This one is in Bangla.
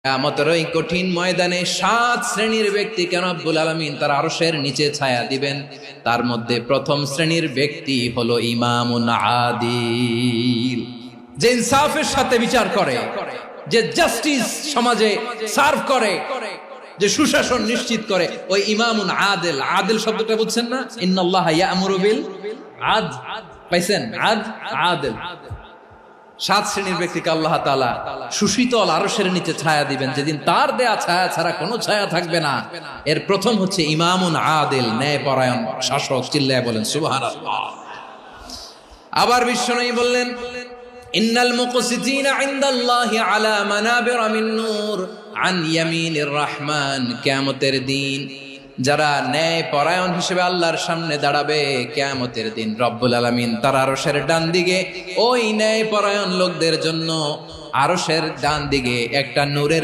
কিয়ামতের ওই কঠিন ময়দানে 7 শ্রেণীর ব্যক্তিকে রব্বুল আলামিন তার আরশের নিচে ছায়া দিবেন। তার মধ্যে প্রথম শ্রেণীর ব্যক্তি হলো ইমামুন আদিল, যে ইনসাফের সাথে বিচার করে, যে জাস্টিস সমাজে সার্ভ করে, যে সুশাসন নিশ্চিত করে, ওই ইমামুন আদিল। আদিল শব্দটা বুঝছেন না? ইন্নাল্লাহা ইয়া'মুরু বিল আদল, পাইছেন? আদিল। 7 শ্রেণীর ব্যক্তিকে আল্লাহ তাআলা সুশীতল আরশের নিচে ছায়া দিবেন, যেদিন তার দেয়া ছায়া ছাড়া কোনো ছায়া থাকবে না। এর প্রথম হচ্ছে ইমামুন আদিল, ন্যায়পরায়ণ শাসক। চিল্লায় বলেন সুবহানাল্লাহ। আবার বিশ্বনবী বললেন, ইন্নাল মুকসিতিনা ইনদাল্লাহি আলা মানাবিরা মিন নূর আন ইয়ামিনির রহমান। কিয়ামতের দিন যারা ন্যায় পরায়ণ হিসেবে আল্লাহর সামনে দাঁড়াবে, কিয়ামতের দিন রব্বুল আলামিন তার আরশের ডান দিকে ওই ন্যায় পরায়ণ লোকদের জন্য আরশের ডান দিকে একটা নূরের